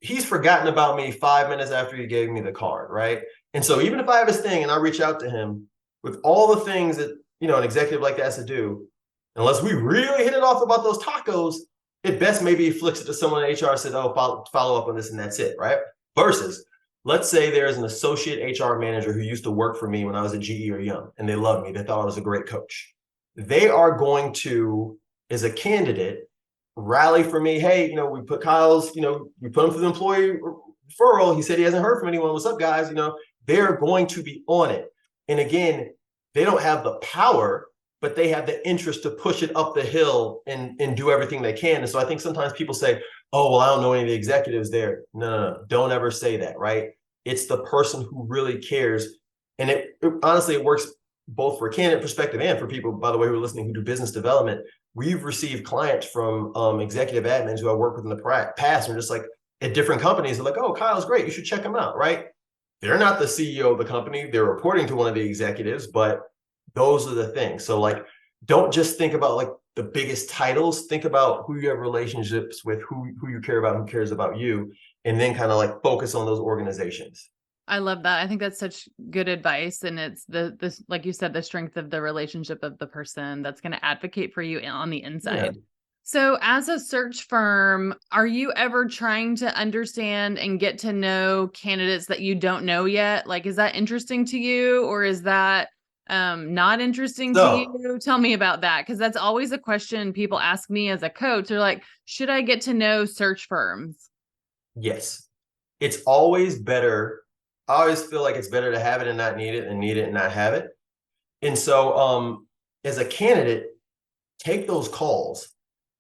He's forgotten about me 5 minutes after he gave me the card, right? And so even if I have his thing and I reach out to him with all the things that, an executive like that has to do, unless we really hit it off about those tacos, it best maybe he flicks it to someone in HR and said, oh, follow up on this and that's it, right? Versus, let's say there's an associate HR manager who used to work for me when I was at GE or Young, and they loved me. They thought I was a great coach. They are going to, as a candidate, rally for me. Hey, we put Kyle's, we put him through the employee referral. He said he hasn't heard from anyone. What's up, guys? They're going to be on it. And again, they don't have the power, but they have the interest to push it up the hill and do everything they can. And so I think sometimes people say, oh, well, I don't know any of the executives there. No. Don't ever say that, right? It's the person who really cares. And honestly, it works both for a candidate perspective and for people, by the way, who are listening, who do business development. We've received clients from executive admins who I worked with in the past, and just like at different companies, they're like, oh, Kyle's great. You should check him out, right? They're not the CEO of the company. They're reporting to one of the executives, but those are the things. So like, don't just think about like the biggest titles. Think about who you have relationships with, who you care about, who cares about you, and then kind of like focus on those organizations. I love that. I think that's such good advice. And it's this, like you said, the strength of the relationship of the person that's going to advocate for you on the inside. Yeah. So as a search firm, are you ever trying to understand and get to know candidates that you don't know yet? Like, is that interesting to you, or is that Not interesting to So, you? Tell me about that, because that's always a question people ask me as a coach. They're like, should I get to know search firms? yes, it's always better. I always feel like it's better to have it and not need it, and need it and not have it. And so, as a candidate, take those calls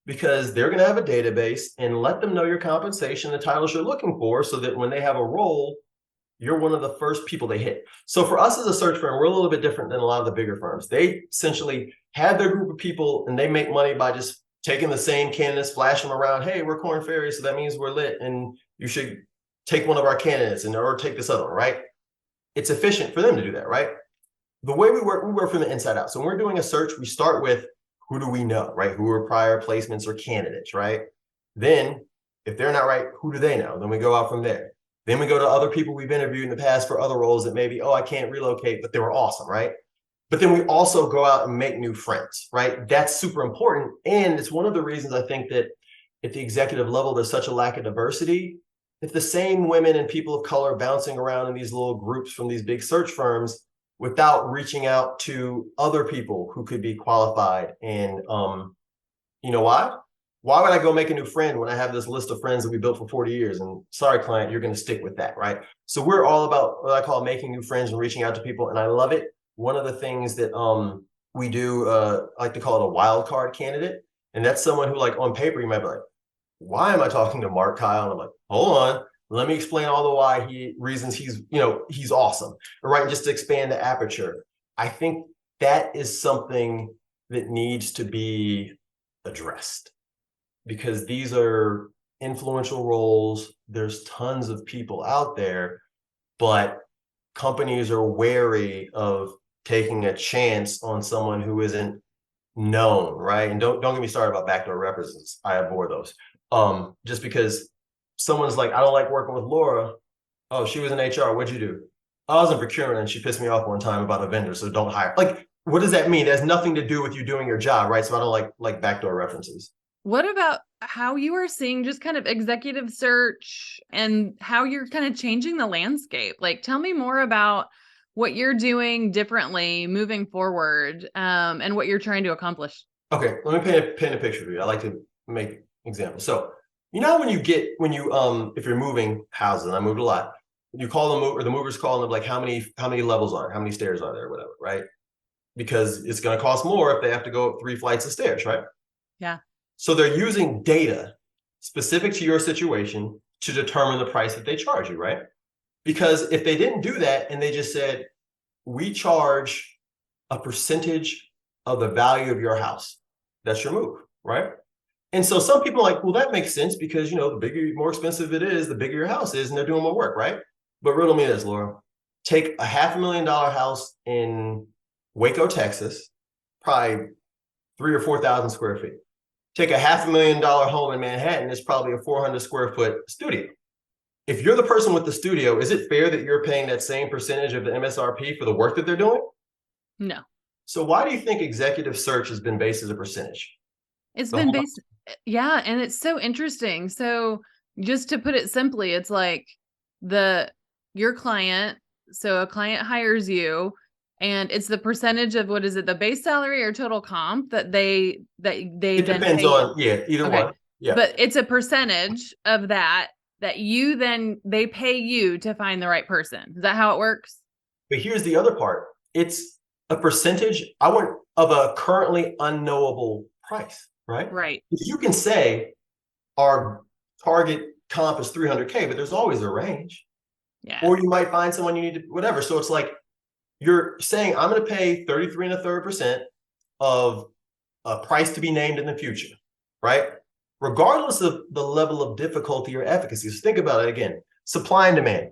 because they're going to have a database, and let them know your compensation, the titles you're looking for, so that when they have a role, you're one of the first people they hit. So for us as a search firm, we're a little bit different than a lot of the bigger firms. They essentially have their group of people and they make money by just taking the same candidates, flash them around. Hey, we're Korn Ferry, so that means we're lit, and you should take one of our candidates and or take this other one, right? It's efficient for them to do that, right? The way we work from the inside out. So when we're doing a search, we start with who do we know, right? Who are prior placements or candidates, right? Then, if they're not right, who do they know? Then we go out from there. Then we go to other people we've interviewed in the past for other roles that maybe, oh, I can't relocate, but they were awesome, right? But then we also go out and make new friends, right? That's super important. And it's one of the reasons I think that at the executive level, there's such a lack of diversity. If the same women and people of color bouncing around in these little groups from these big search firms without reaching out to other people who could be qualified. And you know why? Why would I go make a new friend when I have this list of friends that we built for 40 years? And sorry, client, you're going to stick with that, right? So we're all about what I call making new friends and reaching out to people. And I love it. One of the things that we do, I like to call it a wild card candidate. And that's someone who, like, on paper, you might be like, why am I talking to Mark Kyle? And I'm like, hold on, let me explain all the reasons he's awesome, right? And just to expand the aperture. I think that is something that needs to be addressed because these are influential roles. There's tons of people out there, but companies are wary of taking a chance on someone who isn't known, right? And don't get me started about backdoor references. I abhor those. Just because someone's like, I don't like working with Laura. Oh, she was in HR. What'd you do? I was in procurement and she pissed me off one time about a vendor, so don't hire. Like, what does that mean? It has nothing to do with you doing your job, right? So I don't like backdoor references. What about how you are seeing just kind of executive search and how you're kind of changing the landscape? Like, tell me more about what you're doing differently moving forward, and what you're trying to accomplish. Okay, let me paint a picture for you. I like to make examples. So you know when you if you're moving houses, and I moved a lot, you call the move or the movers call and they're like, how many levels are, how many stairs are there, whatever, right? Because it's going to cost more if they have to go up 3 flights of stairs, right? Yeah. So they're using data specific to your situation to determine the price that they charge you, right? Because if they didn't do that and they just said, we charge a percentage of the value of your house, that's your move, right? And so some people are like, well, that makes sense because, the bigger, more expensive it is, the bigger your house is, and they're doing more work, right? But riddle me this, Laura. Take a $500,000 house in Waco, Texas, probably 3 or 4,000 square feet. Take a $500,000 home in Manhattan, it's probably a 400 square foot studio. If you're the person with the studio, is it fair that you're paying that same percentage of the MSRP for the work that they're doing? No. So why do you think executive search has been based as a percentage? It's The been whole based, yeah, and it's so interesting. So just to put it simply, it's like your client, so a client hires you and it's the percentage of, what is it, the base salary or total comp that they it then depends pay? on, yeah, either Okay. one. Yeah. But it's a percentage of that they pay you to find the right person. Is that how it works? But here's the other part. It's a percentage of a currently unknowable price, right? Right. If you can say our target comp is 300K, but there's always a range. Yeah. Or you might find someone you need to, whatever. So it's like you're saying, I'm going to pay 33.33% of a price to be named in the future, right? Regardless of the level of difficulty or efficacy. So think about it again, supply and demand.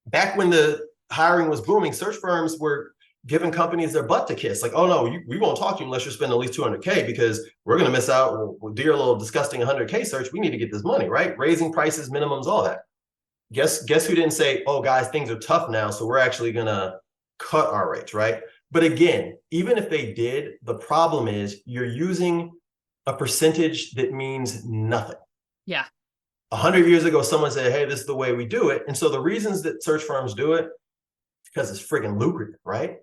Back when the hiring was booming, search firms were giving companies their butt to kiss. Like, oh no, we won't talk to you unless you're spending at least 200K because we're going to miss out. We'll do your little disgusting 100K search. We need to get this money, right? Raising prices, minimums, all that. Guess who didn't say, oh guys, things are tough now, so we're actually going to cut our rates, right? But again, even if they did, the problem is you're using a percentage that means nothing. Yeah. 100 years ago, someone said, hey, this is the way we do it. And so the reasons that search firms do it, because it's friggin' lucrative, right?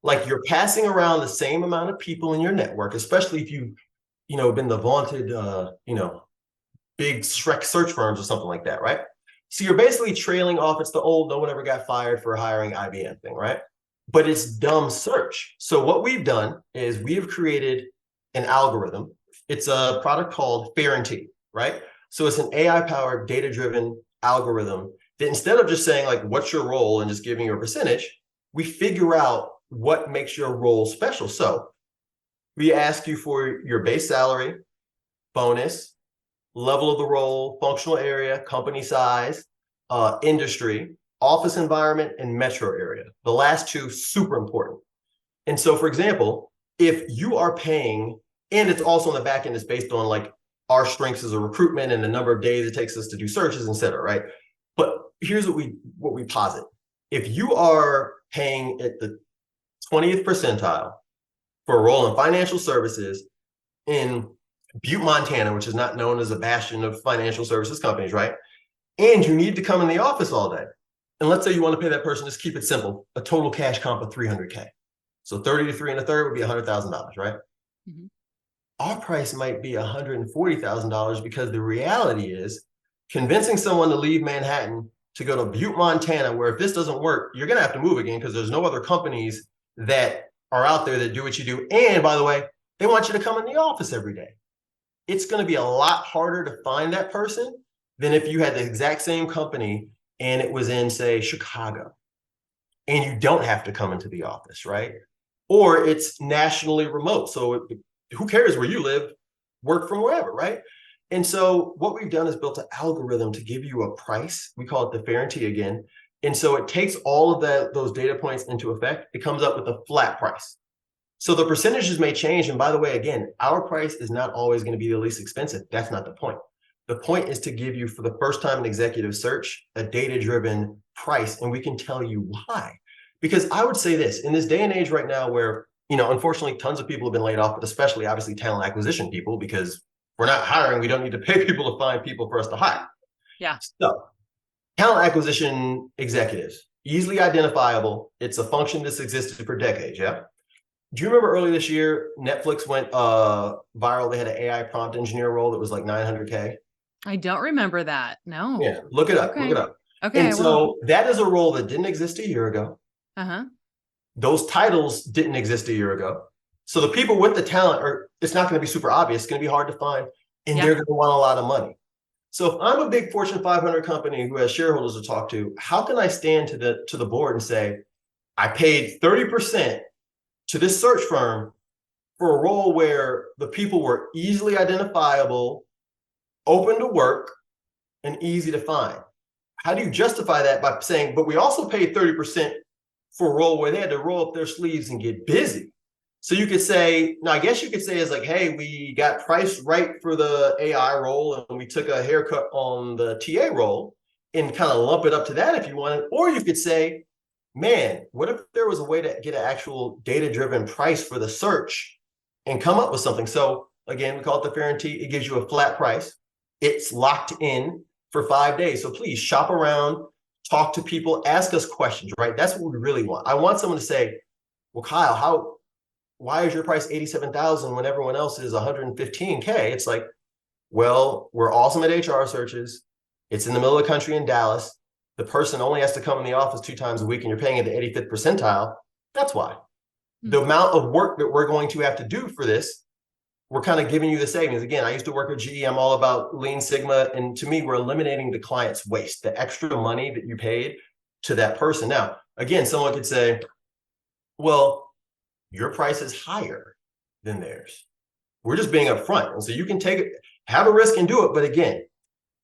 like you're passing around the same amount of people in your network, especially if you've been the vaunted, big Shrek search firms or something like that, right? So you're basically trailing off. It's the old no one ever got fired for hiring IBM thing, right? But it's dumb search. So what we've done is we have created an algorithm. It's a product called Ferranti, right? So it's an AI-powered, data-driven algorithm that instead of just saying like, what's your role and just giving you a percentage, we figure out what makes your role special. So we ask you for your base salary, bonus, level of the role, functional area, company size, industry, office environment, and metro area. The last two, super important. And so, for example, if you are paying, and it's also on the back end, it's based on like our strengths as a recruitment and the number of days it takes us to do searches, et cetera, right? But here's what we posit. If you are paying at the 20th percentile for a role in financial services in Butte, Montana, which is not known as a bastion of financial services companies, right? And you need to come in the office all day. And let's say you want to pay that person, just keep it simple, a total cash comp of 300K. So 30 to 3 and a third would be $100,000, right? Mm-hmm. Our price might be $140,000 because the reality is convincing someone to leave Manhattan to go to Butte, Montana, where if this doesn't work, you're going to have to move again because there's no other companies that are out there that do what you do. And by the way, they want you to come in the office every day. It's going to be a lot harder to find that person than if you had the exact same company and it was in, say, Chicago, and you don't have to come into the office, right? Or it's nationally remote. So who cares where you live? Work from wherever, right? And so what we've done is built an algorithm to give you a price. We call it the Ferranti again. And so it takes all of those data points into effect. It comes up with a flat price. So the percentages may change. And by the way, again, our price is not always going to be the least expensive. That's not the point. The point is to give you, for the first time in executive search, a data-driven price, and we can tell you why. Because I would say this, in this day and age right now where, unfortunately, tons of people have been laid off, but especially, obviously, talent acquisition people, because we're not hiring, we don't need to pay people to find people for us to hire. Yeah. So talent acquisition executives, easily identifiable. It's a function that's existed for decades, yeah? Do you remember early this year, Netflix went viral? They had an AI prompt engineer role that was like 900K. I don't remember that. No. Yeah, look it up. Okay. Look it up. Okay. And so that is a role that didn't exist a year ago. Uh-huh. Those titles didn't exist a year ago. So the people with the talent it's not going to be super obvious. It's going to be hard to find, and they're going to want a lot of money. So if I'm a big Fortune 500 company who has shareholders to talk to, how can I stand to the board and say, I paid 30% to this search firm for a role where the people were easily identifiable, open to work, and easy to find? How do you justify that by saying, but we also paid 30% for a role where they had to roll up their sleeves and get busy? So you could say, now I guess you could say is like, hey, we got priced right for the AI role and we took a haircut on the TA role and kind of lump it up to that if you wanted. Or you could say, man, what if there was a way to get an actual data-driven price for the search and come up with something? So again, we call it the Ferranti. It gives you a flat price. It's locked in for 5 days. So please shop around, talk to people, ask us questions, right? That's what we really want. I want someone to say, well, Kyle, why is your price 87,000 when everyone else is 115K? It's like, well, we're awesome at HR searches. It's in the middle of the country in Dallas. The person only has to come in the office 2 times a week and you're paying at the 85th percentile. That's why. Mm-hmm. The amount of work that we're going to have to do for this, we're kind of giving you the savings. Again, I used to work with GE. I'm all about Lean Sigma. And to me, we're eliminating the client's waste, the extra money that you paid to that person. Now, again, someone could say, well, your price is higher than theirs. We're just being upfront. And so you can take it, have a risk and do it. But again,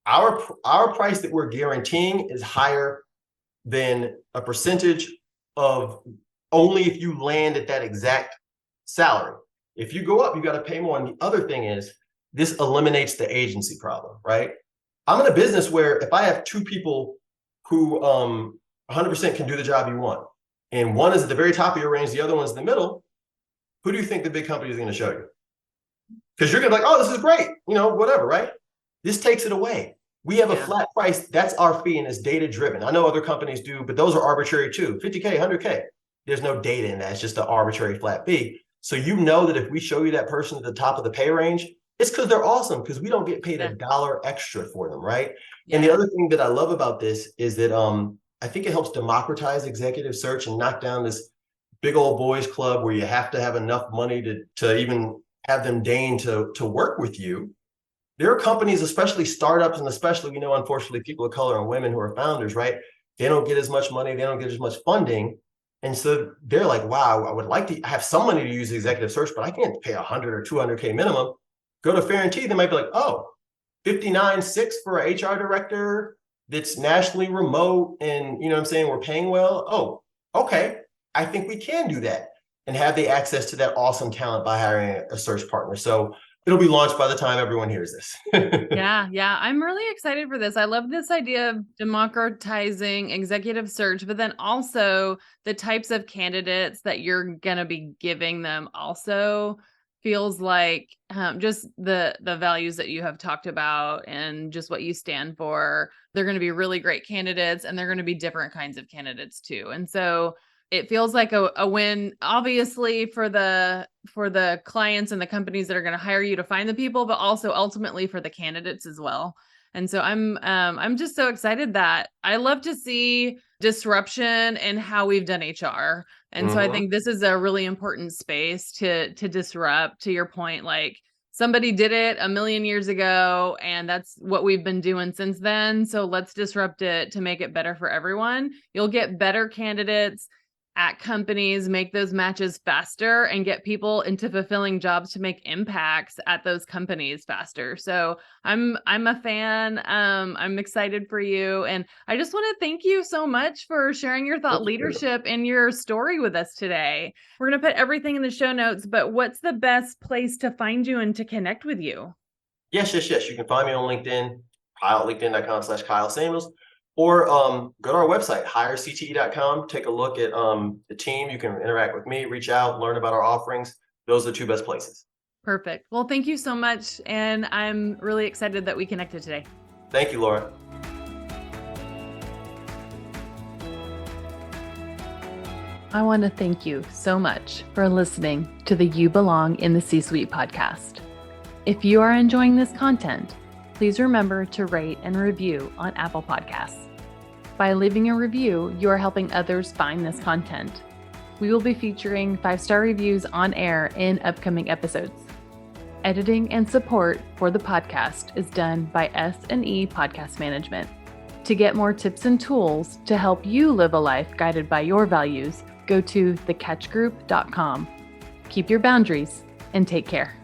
our price that we're guaranteeing is higher than a percentage of only if you land at that exact salary. If you go up, you got to pay more. And the other thing is this eliminates the agency problem, right? I'm in a business where if I have 2 people who 100% can do the job you want, and one is at the very top of your range, the other one's in the middle, who do you think the big company is going to show you? Because you're going to be like, oh, this is great, whatever, right? This takes it away. We have a flat price. That's our fee, and it's data driven. I know other companies do, but those are arbitrary too. 50K, 100K. there's no data in that. It's just an arbitrary flat fee. So you know that if we show you that person at the top of the pay range, it's because they're awesome, because we don't get paid a dollar extra for them, right? Yeah. And the other thing that I love about this is that I think it helps democratize executive search and knock down this big old boys club where you have to have enough money to even have them deign to work with you. There are companies, especially startups, and especially, unfortunately, people of color and women who are founders, right? They don't get as much money, they don't get as much funding. And so they're like, wow, I would like to have some money to use executive search, but I can't pay 100 or 200K minimum. Go to Fair and T, they might be like, oh, 59.6 for an HR director that's nationally remote, and you know what I'm saying, we're paying well. Oh, okay. I think we can do that and have the access to that awesome talent by hiring a search partner. So it'll be launched by the time everyone hears this. Yeah. I'm really excited for this. I love this idea of democratizing executive search, but then also the types of candidates that you're going to be giving them also feels like just the values that you have talked about and just what you stand for. They're going to be really great candidates, and they're going to be different kinds of candidates too. And so it feels like a win, obviously, for the clients and the companies that are going to hire you to find the people, but also ultimately for the candidates as well. And so I'm just so excited that I love to see disruption in how we've done HR. And so I think this is a really important space to disrupt. To your point, like somebody did it a million years ago, and that's what we've been doing since then. So let's disrupt it to make it better for everyone. You'll get better candidates at companies, make those matches faster, and get people into fulfilling jobs to make impacts at those companies faster. So I'm a fan. I'm excited for you. And I just want to thank you so much for sharing your thought leadership and your story with us today. We're going to put everything in the show notes, but what's the best place to find you and to connect with you? Yes. You can find me on LinkedIn, LinkedIn.com/Kyle Samuels. Or go to our website, hirecte.com. Take a look at the team. You can interact with me, reach out, learn about our offerings. Those are the two best places. Perfect. Well, thank you so much. And I'm really excited that we connected today. Thank you, Laura. I want to thank you so much for listening to the You Belong in the C-Suite podcast. If you are enjoying this content, please remember to rate and review on Apple Podcasts. By leaving a review, you are helping others find this content. We will be featuring 5-star reviews on air in upcoming episodes. Editing and support for the podcast is done by S&E Podcast Management. To get more tips and tools to help you live a life guided by your values, go to thecatchgroup.com. Keep your boundaries and take care.